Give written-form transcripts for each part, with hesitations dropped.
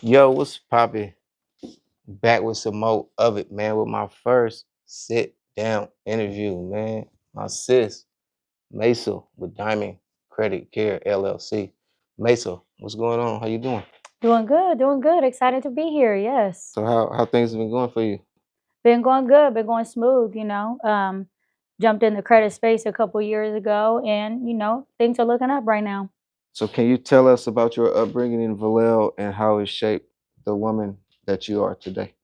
Yo, what's poppin'? Back with some more of it, man, with my first sit down interview, man. My sis, Mesa with Diamond Credit Care LLC. Mesa, what's going on? How you doing? Doing good, doing good. Excited to be here. Yes. So how things have been going for you? Been going good, been going smooth, Jumped in the credit space a couple years ago and, things are looking up right now. So can you tell us about your upbringing in Vallejo and how it shaped the woman that you are today?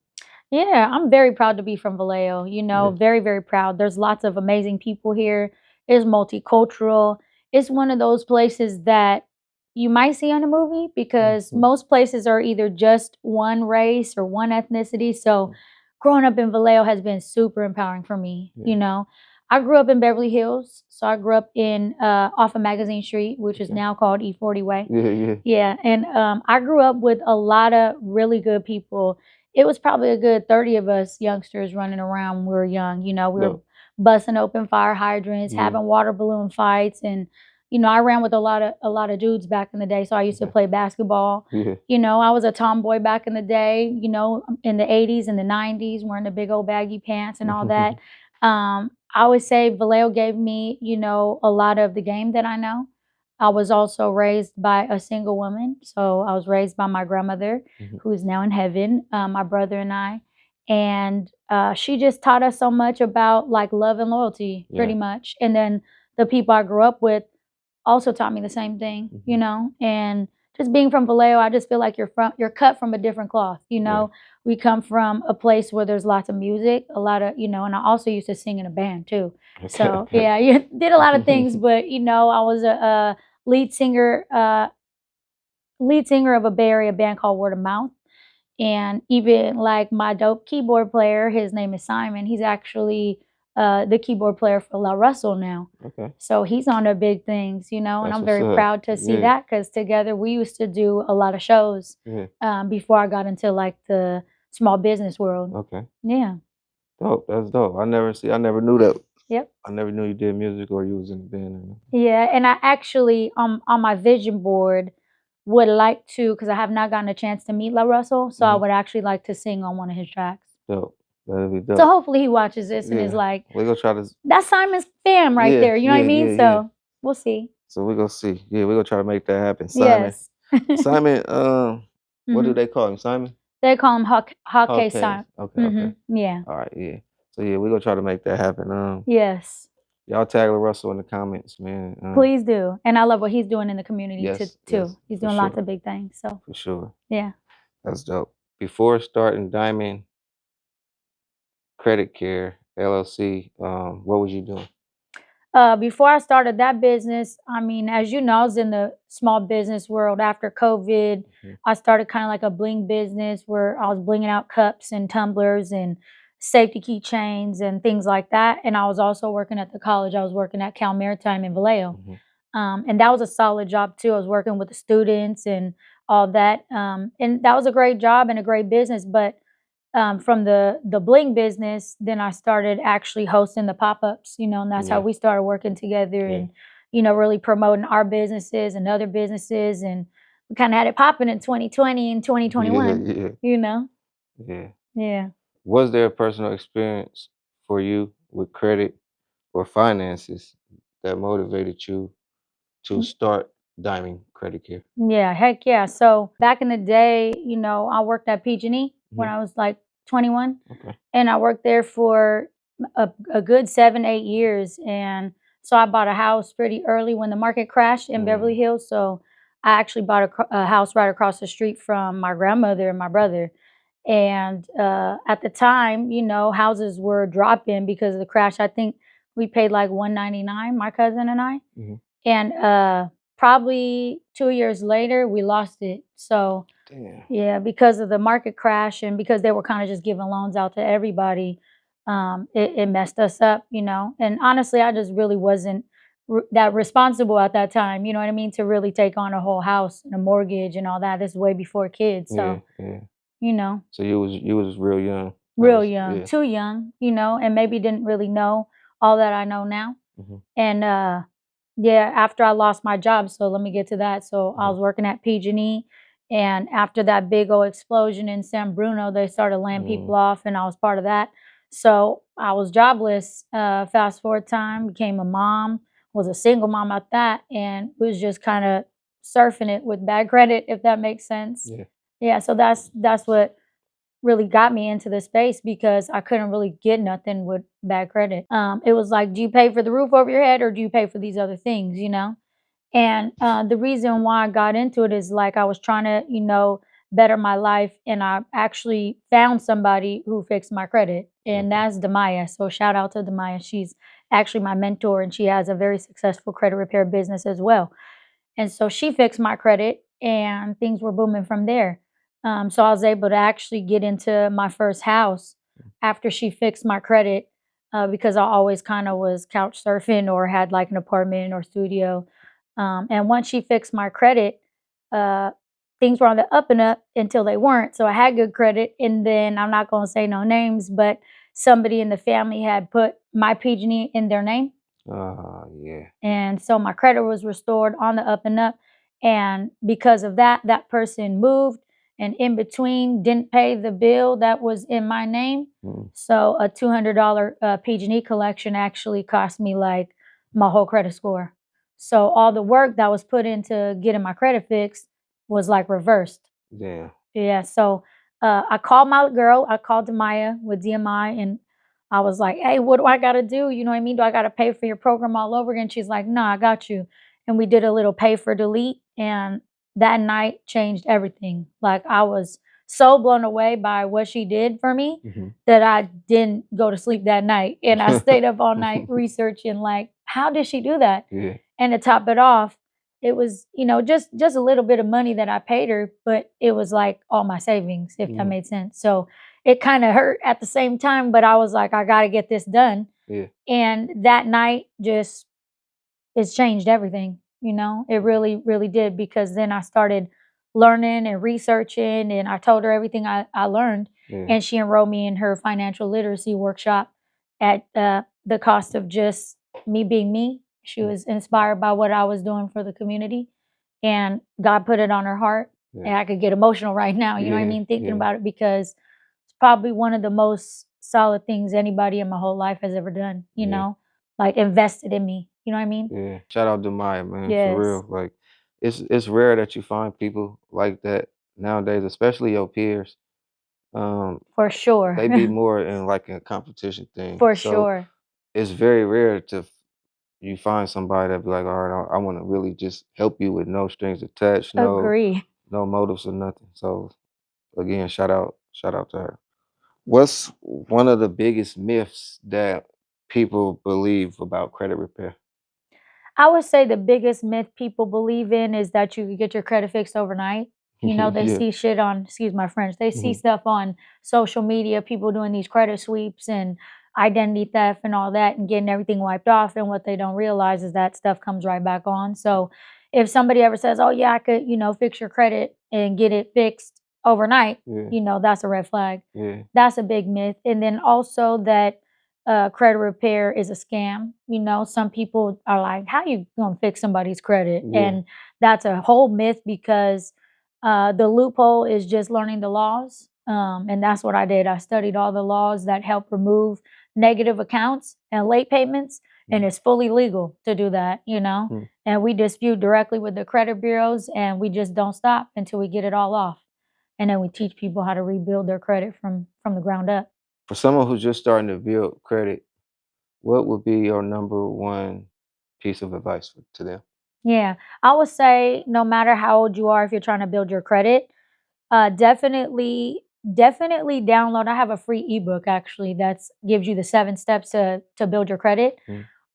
Yeah, I'm very proud to be from Vallejo, Yeah. very, very proud. There's lots of amazing people here. It's multicultural. It's one of those places that you might see on a movie because Mhm. most places are either just one race or one ethnicity. So growing up in Vallejo has been super empowering for me. Yeah. I grew up in Beverly Hills. So I grew up in off of Magazine Street, which is Okay. now called E40 Way. Yeah, yeah. Yeah, and I grew up with a lot of really good people. It was probably a good 30 of us youngsters running around when we were young. We were No. busting open fire hydrants, Yeah. having water balloon fights, and I ran with a lot of dudes back in the day. So I used to Okay. play basketball. Yeah. I was a tomboy back in the day. In the 80s and the 90s, wearing the big old baggy pants and all that. I always say Vallejo gave me, a lot of the game that I know. I was also raised by a single woman. So I was raised by my grandmother, Mhm. who is now in heaven, my brother and I. And she just taught us so much about like love and loyalty, Yeah. pretty much. And then the people I grew up with also taught me the same thing, Mhm. And just being from Vallejo, I just feel like you're cut from a different cloth, Yeah. We come from a place where there's lots of music, a lot of, and I also used to sing in a band too. Okay, So okay. yeah, you did a lot of things, but I was a lead singer, lead singer of a Bay Area band called Word of Mouth. And even like my dope keyboard player, his name is Simon. He's actually the keyboard player for La Russell now. Okay. So he's on the big things, and That's I'm what's very up. proud to see Yeah, that because together we used to do a lot of shows yeah. before I got into like the small business world. Okay. Yeah. Dope. That's dope. I never knew that. Yep. I never knew you did music or you was in a band or nothing. Yeah. And I actually, on my vision board, would like to, because I have not gotten a chance to meet La Russell. So I Mhm. would actually like to sing on one of his tracks. Dope. That'd be So dope. hopefully he watches this and is Yeah. like, We gonna try to that's Simon's fam right yeah, there. You know what I yeah, mean? yeah, yeah. So we'll see. So we gonna see. Yeah, we gonna try to make that happen. Simon. Yes. Simon, what do hmm they call him? Simon? They call him Hawk Okay. Simon. Okay, okay. Yeah. All right, yeah. So yeah, we gonna try to make that happen. Yes. Y'all tag Russell in the comments, man. Please do. And I love what he's doing in the community Yes, too. yes, He's for doing lots sure. of big things. So For sure. yeah. That's dope. Before starting Diamond Credit Care LLC, what was you doing? Before I started that business, I mean, as you know, I was in the small business world after COVID. Mhm. I started kind of like a bling business where I was blinging out cups and tumblers and safety keychains and things like that. And I was also working at the college. I was working at Cal Maritime in Vallejo. Mhm. And that was a solid job too. I was working with the students and all that. And that was a great job and a great business. But from the bling business, then I started actually hosting the pop-ups, and that's how Yeah, we started working together yeah, and, really promoting our businesses and other businesses. And we kind of had it popping in 2020 and yeah, 2021, yeah, you know? yeah. Yeah. Was there a personal experience for you with credit or finances that motivated you to start Diamond Credit Care? Yeah, heck yeah. So back in the day, I worked at PG&E when Mhm. I was like 21, Okay. and I worked there for a good 7, 8 years. And so I bought a house pretty early when the market crashed in Beverly Mm. Hills. So I actually bought a house right across the street from my grandmother and my brother. And at the time, houses were dropping because of the crash. I think we paid like 199, my cousin and I. Mhm. And probably 2 years later, we lost it. So Damn. yeah, because of the market crash and because they were kind of just giving loans out to everybody, it messed us up, And honestly, I just really wasn't that responsible at that time. You know what I mean? To really take on a whole house and a mortgage and all that. This is way before kids, Yeah, so yeah. you know, So you was real young. That real was young, yeah. too young, and maybe didn't really know all that I know now. Mhm. And yeah, after I lost my job, so let me get to that. So I Mhm. was working at PG&E, And after that big old explosion in San Bruno, they started laying people off, and I was part of that. So I was jobless. Fast forward time, became a mom, was a single mom at that, and was just kind of surfing it with bad credit, if that makes sense. Yeah. Yeah, so that's what really got me into the space because I couldn't really get nothing with bad credit. It was like, do you pay for the roof over your head or do you pay for these other things, you know? And the reason why I got into it is like I was trying to, you know, better my life, and I actually found somebody who fixed my credit, and Okay. that's Demaya. So shout out to Demaya. She's actually my mentor, and she has a very successful credit repair business as well. And so she fixed my credit, and things were booming from there. So I was able to actually get into my first house after she fixed my credit, because I always kind of was couch surfing or had like an apartment or studio. And once she fixed my credit, uh, things were on the up and up until they weren't. So I had good credit. And then I'm not going to say no names, but somebody in the family had put my PG&E in their name. Yeah. And so my credit was restored on the up and up. And because of that, that person moved and in between didn't pay the bill that was in my name. So a $200 PG&E collection actually cost me like my whole credit score. So all the work that was put into getting my credit fixed was like reversed. Yeah. Yeah. So I called my girl. I called Demaya with DMI, and I was like, "Hey, what do I got to do? You know what I mean? Do I got to pay for your program all over again?" She's like, "No, I got you." And we did a little pay for delete, and that night changed everything. Like I was so blown away by what she did for me that I didn't go to sleep that night, and I stayed up all night researching like, how did she do that? Yeah. And to top it off, it was, you know, just a little bit of money that I paid her, but it was like all my savings, if that made sense. So it kind of hurt at the same time, but I was like, I got to get this done. Yeah. And that night just, it's changed everything, you know? It really, really did, because then I started learning and researching, and I told her everything I learned. Yeah. And she enrolled me in her financial literacy workshop at the cost of just me being me. She was inspired by what I was doing for the community, and God put it on her heart. And Yeah. I could get emotional right now, you know what I Yeah. mean, thinking Yeah. about it, because it's probably one of the most solid things anybody in my whole life has ever done, you Yeah. know, like invested in me. You know what I mean? Yeah. Shout out to Maya, man, for Yes, real. Like it's rare that you find people like that nowadays, especially your peers. for sure. They be more in like a competition thing. For So sure. it's very rare to you find somebody that be like, all right, I want to really just help you with no strings attached, Agree. no motives or nothing. So again, shout out to her. What's one of the biggest myths that people believe about credit repair? I would say the biggest myth people believe in is that you could get your credit fixed overnight. You know, they Yeah. see shit on, excuse my French, they see stuff on social media, people doing these credit sweeps and identity theft and all that and getting everything wiped off. And what they don't realize is that stuff comes right back on. So if somebody ever says, oh, yeah, I could, you know, fix your credit and get it fixed overnight, Yeah. you know, that's a red flag. Yeah. That's a big myth. And then also that credit repair is a scam. You know, some people are like, "How you gonna fix somebody's credit?" Yeah. And that's a whole myth, because the loophole is just learning the laws. And that's what I did. I studied all the laws that help remove negative accounts and late payments, and it's fully legal to do that. You know, and we dispute directly with the credit bureaus, and we just don't stop until we get it all off. And then we teach people how to rebuild their credit from the ground up. For someone who's just starting to build credit, what would be your number one piece of advice to them? Yeah, I would say no matter how old you are, if you're trying to build your credit, definitely download. I have a free ebook actually that gives you the 7 steps to build your credit.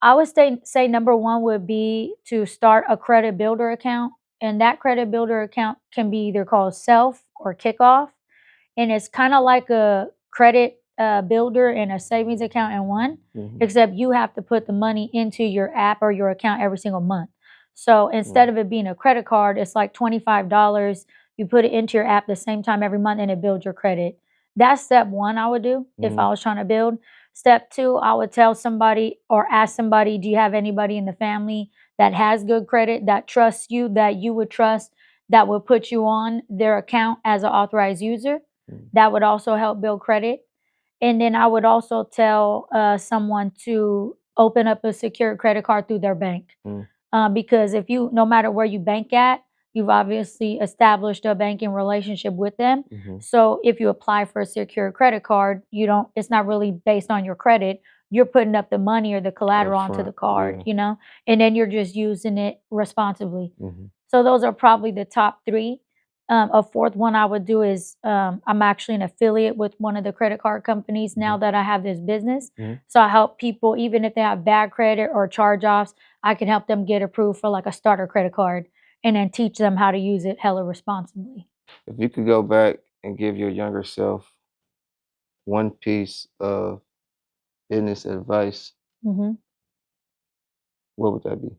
I would say number one would be to start a credit builder account, and that credit builder account can be either called self or kickoff, and it's kind of like a credit builder and a savings account in one, except you have to put the money into your app or your account every single month. So instead of it being a credit card, it's like $25. You put it into your app the same time every month, and it builds your credit. That's step one I would do if I was trying to build. Step two, I would tell somebody or ask somebody, do you have anybody in the family that has good credit, that trusts you, that you would trust, that would put you on their account as an authorized user. That would also help build credit. And then I would also tell someone to open up a secured credit card through their bank. Because if you, no matter where you bank at, you've obviously established a banking relationship with them. So if you apply for a secured credit card, you don't, it's not really based on your credit. You're putting up the money or the collateral onto the card, you know, and then you're just using it responsibly. So those are probably the top three. A fourth one I would do is I'm actually an affiliate with one of the credit card companies now that I have this business. So I help people, even if they have bad credit or charge offs, I can help them get approved for like a starter credit card and then teach them how to use it hella responsibly. If you could go back and give your younger self one piece of business advice, hmm what would that be?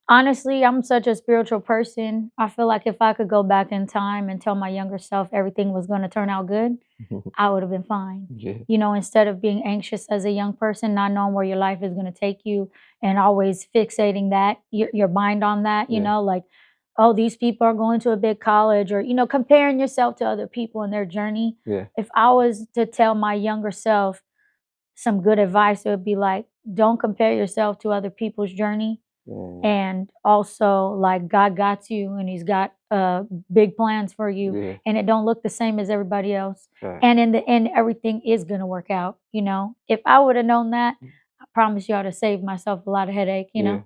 Honestly, I'm such a spiritual person. I feel like if I could go back in time and tell my younger self everything was going to turn out good, I would have been fine. Yeah. You know, instead of being anxious as a young person, not knowing where your life is going to take you and always fixating that, your mind on that, you Yeah. know, like, oh, these people are going to a big college or, you know, comparing yourself to other people and their journey. Yeah. If I was to tell my younger self some good advice, it would be like, don't compare yourself to other people's journey. And also, like, God got you and He's got big plans for you, Yeah. and it don't look the same as everybody else. Right. And in the end, everything is gonna work out. You know, if I would have known that, I promise you, I'd have saved myself a lot of headache. You know.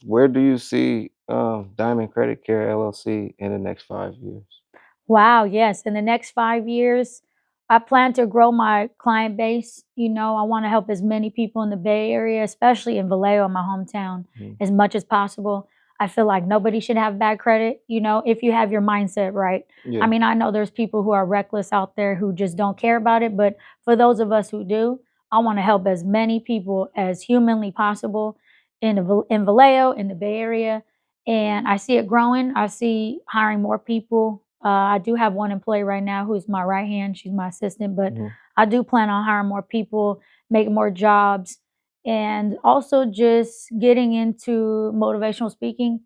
Where do you see Diamond Credit Care LLC in the next 5 years? Wow, yes. In the next 5 years, I plan to grow my client base. You know, I want to help as many people in the Bay Area, especially in Vallejo, my hometown, as much as possible. I feel like nobody should have bad credit, you know, if you have your mindset right. I mean, I know there's people who are reckless out there who just don't care about it, but for those of us who do, I want to help as many people as humanly possible in Vallejo, in the Bay Area, and I see it growing. I see hiring more people. I do have one employee right now who's my right hand. She's my assistant, but I do plan on hiring more people, making more jobs, and also just getting into motivational speaking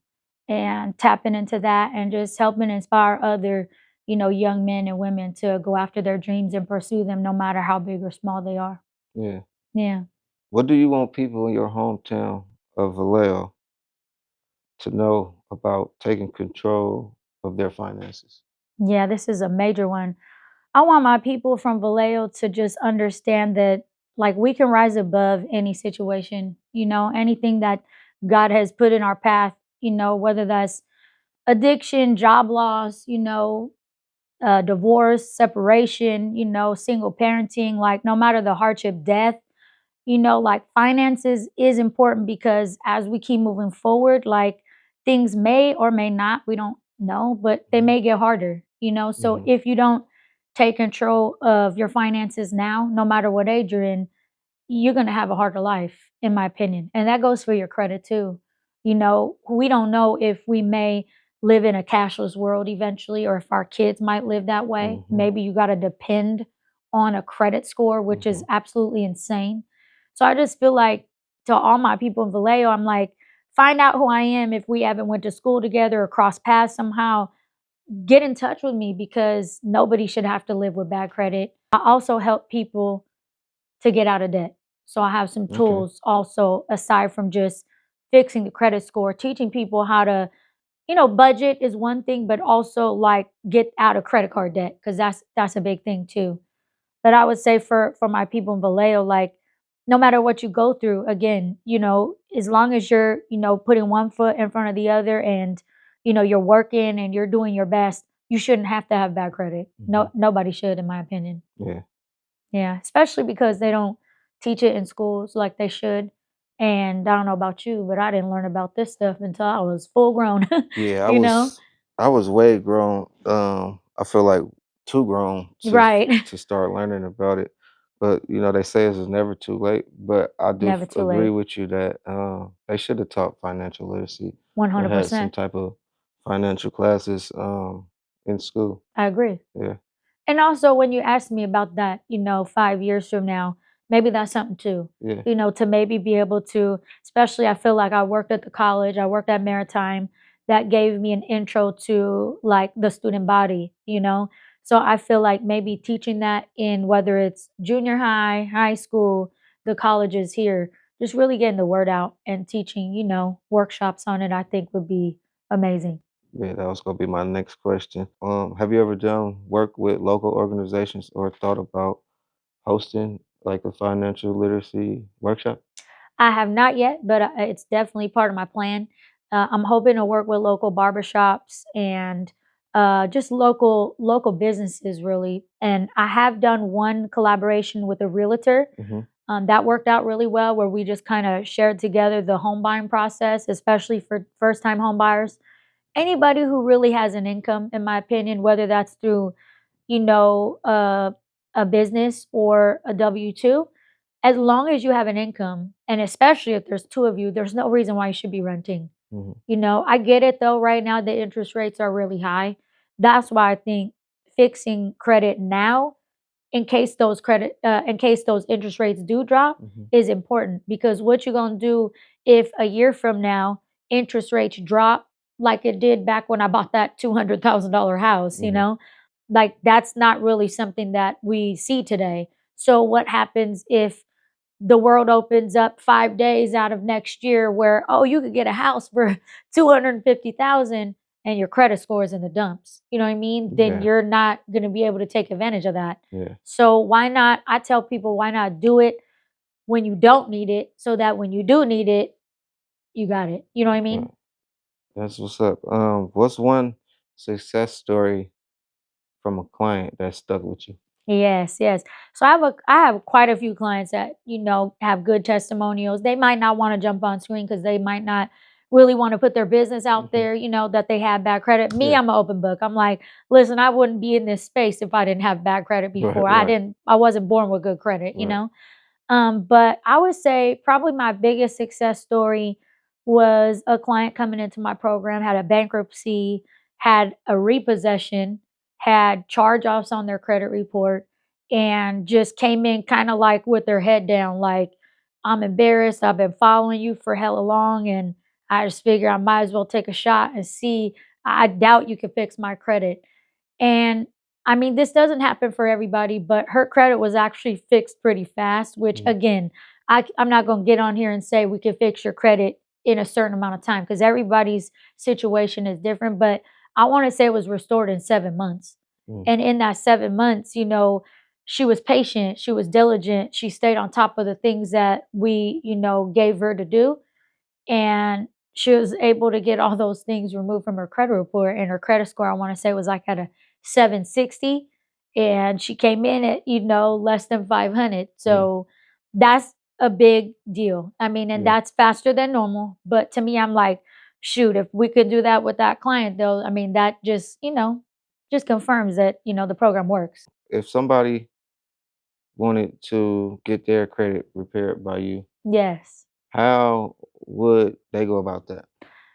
and tapping into that and just helping inspire other, you know, young men and women to go after their dreams and pursue them no matter how big or small they are. Yeah. Yeah. What do you want people in your hometown of Vallejo to know about taking control of their finances? Yeah, this is a major one. I want my people from Vallejo to just understand that, like, we can rise above any situation, you know, anything that God has put in our path, you know, whether that's addiction, job loss, you know, divorce, separation, you know, single parenting, like, no matter the hardship, death, you know, like, finances is important because as we keep moving forward, like, things may or may not, we don't know, but they may get harder, you know. So if you don't take control of your finances now, no matter what age you're in, you're going to have a harder life, in my opinion. And that goes for your credit too. You know, we don't know if we may live in a cashless world eventually or if our kids might live that way. Maybe you got to depend on a credit score, which is absolutely insane. So I just feel like, to all my people in Vallejo, I'm like, find out who I am if we haven't went to school together or crossed paths somehow. Get in touch with me because nobody should have to live with bad credit. I also help people to get out of debt. So I have some tools also, aside from just fixing the credit score, teaching people how to, you know, budget is one thing, but also like get out of credit card debt because that's a big thing too. But I would say for my people in Vallejo, like, no matter what you go through, again, you know, as long as you're, you know, putting one foot in front of the other and, you know, you're working and you're doing your best, you shouldn't have to have bad credit. No, nobody should, in my opinion. Yeah. Yeah, especially because they don't teach it in schools like they should. And I don't know about you, but I didn't learn about this stuff until I was full grown, Yeah, you know? I was way grown. I feel like too grown Right. to start learning about it. But you know, they say it's never too late. But I do Never too agree late. with you that they should have taught financial literacy or had some 100%. type of financial classes in school. I agree. Yeah. And also, when you ask me about that, you know, 5 years from now, maybe that's something too. Yeah. You know, to maybe be able to, especially I feel like I worked at the college, I worked at Maritime. that gave me an intro to like the student body, you know? So I feel like maybe teaching that in whether it's junior high, high school, the colleges here, just really getting the word out and teaching, workshops on it, I think would be amazing. Yeah, that was gonna be my next question. Have you ever done work with local organizations or thought about hosting like a financial literacy workshop? I have not yet, but it's definitely part of my plan. I'm hoping to work with local barbershops and just local businesses, really. And I have done one collaboration with a realtor Hmm. that worked out really well, where we just kind of shared together the home buying process, especially for first time home buyers. Anybody who really has an income, in my opinion, whether that's through you know, uh, a business or a W 2, as long as you have an income, and especially if there's two of you, there's no reason why you should be renting. Hmm. I get it though, right now the interest rates are really high. That's why I think fixing credit now in case those interest rates do drop Hmm. is important, because what you gonna do if a year from now interest rates drop like it did back when I bought that $200,000 house, Hmm. like that's not really something that we see today. So what happens if the world opens up 5 days out of next year where, oh, you could get a house for 250,000 and your credit score is in the dumps? You know what I mean? Then Yeah, you're not going to be able to take advantage of that. yeah, So why not? I tell people, why not do it when you don't need it, so that when you do need it, you got it. You know what I right. mean? That's what's up. What's one success story from a client that stuck with you? Yes, yes. So I have quite a few clients that, have good testimonials. They might not want to jump on screen because they might not really want to put their business out Hmm. there, that they have bad credit. Me, Yeah, I'm an open book. I'm like, listen, I wouldn't be in this space if I didn't have bad credit right, before. right, I wasn't born with good credit, you right. know? But I would say probably my biggest success story was a client coming into my program, had a bankruptcy, had a repossession, had charge offs on their credit report, and just came in kind of like with their head down, like, I'm embarrassed. I've been following you for hella long, and I just figure I might as well take a shot and see. I doubt you can fix my credit. And I mean, this doesn't happen for everybody, but her credit was actually fixed pretty fast, which Mm, again, I'm not going to get on here and say we can fix your credit in a certain amount of time, because everybody's situation is different. But I want to say it was restored in 7 months. mm, And in that 7 months, she was patient, she was diligent, she stayed on top of the things that we, gave her to do, and she was able to get all those things removed from her credit report, and her credit score, I want to say, was like at a 760, and she came in at less than 500. mm, So that's a big deal. I mean, and yeah. that's faster than normal, but to me, I'm like, shoot, if we could do that with that client, though, I mean, that just confirms that the program works. If somebody wanted to get their credit repaired by you, Yes. how would they go about that?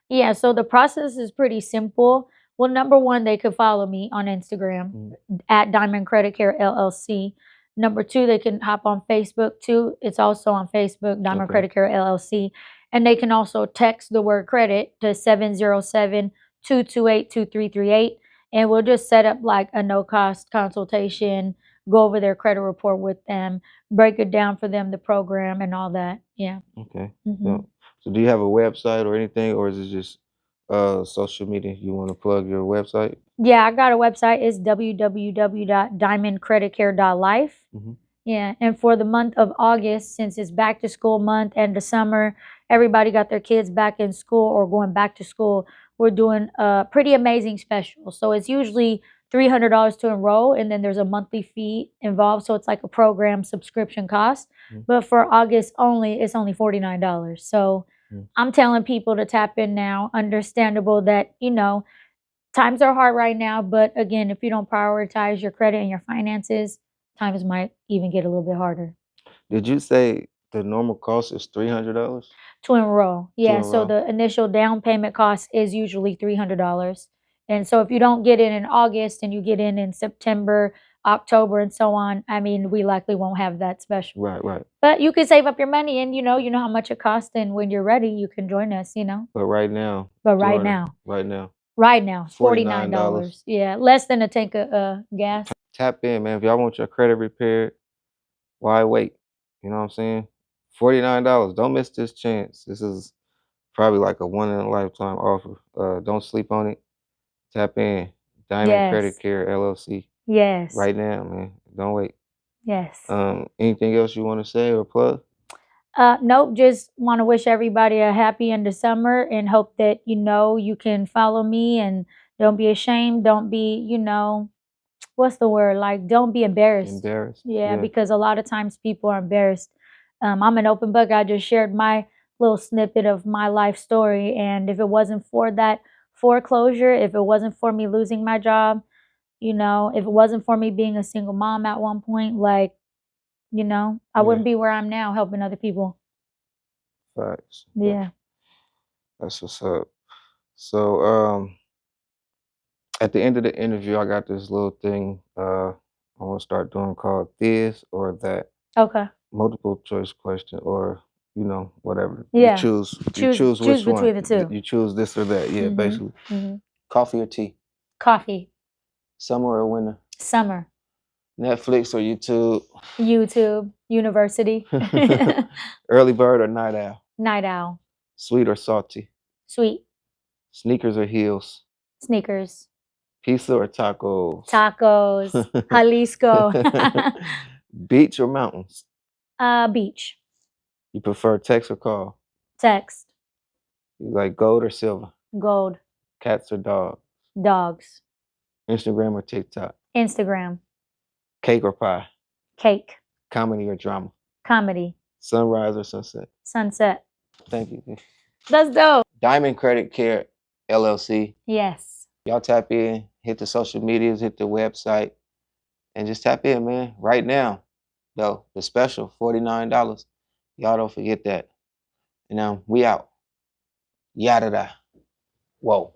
Yeah, so the process is pretty simple. Well, number one, they could follow me on Instagram Mm, at Diamond Credit Care LLC. Number two, they can hop on Facebook too. It's also on Facebook, Diamond okay, Credit Care LLC. And they can also text the word credit to 707-228-2338. And we'll just set up like a no cost consultation, go over their credit report with them, break it down for them, the program, and all that. Yeah. okay. Hmm. So, so do you have a website or anything, or is it just social media? You want to plug your website? Yeah, I got a website. It's www.diamondcreditcare.life. Hmm. Yeah, and for the month of August, since it's back to school month and the summer, everybody got their kids back in school or going back to school. We're doing a pretty amazing special. So it's usually $300 to enroll, and then there's a monthly fee involved. So it's like a program subscription cost. Mm, But for August only, it's only $49. So mm. I'm telling people to tap in now. Understandable that, times are hard right now, but again, if you don't prioritize your credit and your finances, times might even get a little bit harder Did you say the normal cost is $300 to enroll. to Yeah, so enroll? the initial down payment cost is usually $300. And so if you don't get in August and you get in September, October and so on, I mean, we likely won't have that special. Right. But you can save up your money and you know how much it costs, and when you're ready, you can join us, But right now, But right Jordan, now, right now, $49. $49. Yeah, less than a tank of gas. Tap in, man. If y'all want your credit repaired, why wait? You know what I'm saying? $49. Don't miss this chance. This is probably like a one in a lifetime offer. Don't sleep on it. Tap in. Diamond Credit Yes. Care LLC. Yes. Right now, man. Don't wait. Yes. Anything else you want to say or plug? Nope, just want to wish everybody a happy end of summer and hope that you can follow me and don't be ashamed. Don't be, what's the word? Like, don't be embarrassed. Embarrassed. Yeah, because a lot of times people are embarrassed. I'm an open book. I just shared my little snippet of my life story. And if it wasn't for that foreclosure, if it wasn't for me losing my job, if it wasn't for me being a single mom at one point, like, I wouldn't be where I'm now helping other people. Facts. Yeah. That's what's up. So, at the end of the interview, I got this little thing I want to start doing called this or that. Okay. Multiple choice question or whatever. Yeah. You choose Choose which one. between the two. You choose this or that. Yeah, basically. Mhm. Coffee or tea? Coffee. Summer or winter? Summer. Netflix or YouTube? YouTube. University. Early bird or night owl? Night owl. Sweet or salty? Sweet. Sneakers or heels? Sneakers. Pizza or tacos? Tacos. Jalisco. Beach or mountains? Beach. You prefer text or call? Text. You like gold or silver? Gold. Cats or dogs? Dogs. Instagram or TikTok? Instagram. Cake or pie? Cake. Comedy or drama? Comedy. Sunrise or sunset? Sunset. Thank you. That's dope. Diamond Credit Care LLC. Yes. Y'all tap in, hit the social medias, hit the website, and just tap in, man. Right now, though, the special, $49. Y'all don't forget that. And we out. Yada da. Whoa.